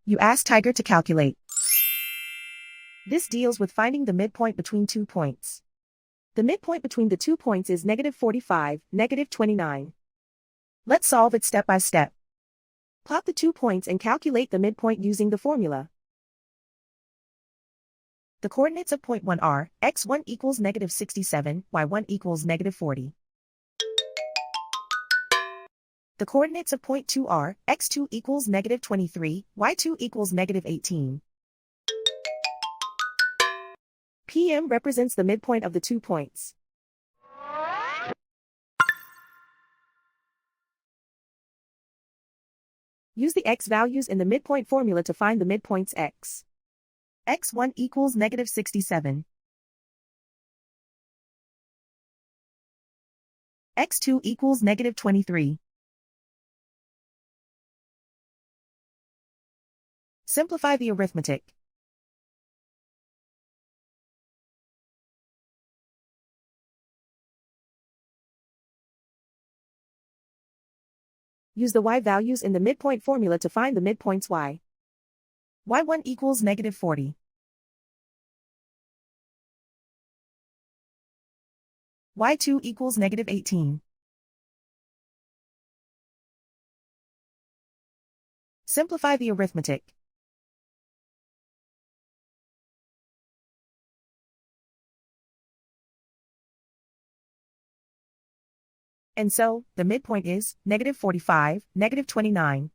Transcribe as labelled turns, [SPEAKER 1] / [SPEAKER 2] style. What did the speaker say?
[SPEAKER 1] You ask Tiger to calculate. This deals with finding the midpoint between 2 points. The midpoint between the 2 points is -45, -29. Let's solve it step by step. Plot the 2 points and calculate the midpoint using the formula. The coordinates of point 1 are, x1 equals -67, y1 equals -40. The coordinates of point 2 are, x2 equals -23, y2 equals -18. PM represents the midpoint of the 2 points. Use the x values in the midpoint formula to find the midpoints x. x1 equals -67. x2 equals -23. Simplify the arithmetic. Use the y values in the midpoint formula to find the midpoints y. y1 equals -40. y2 equals -18. Simplify the arithmetic. And so, the midpoint is -45, -29.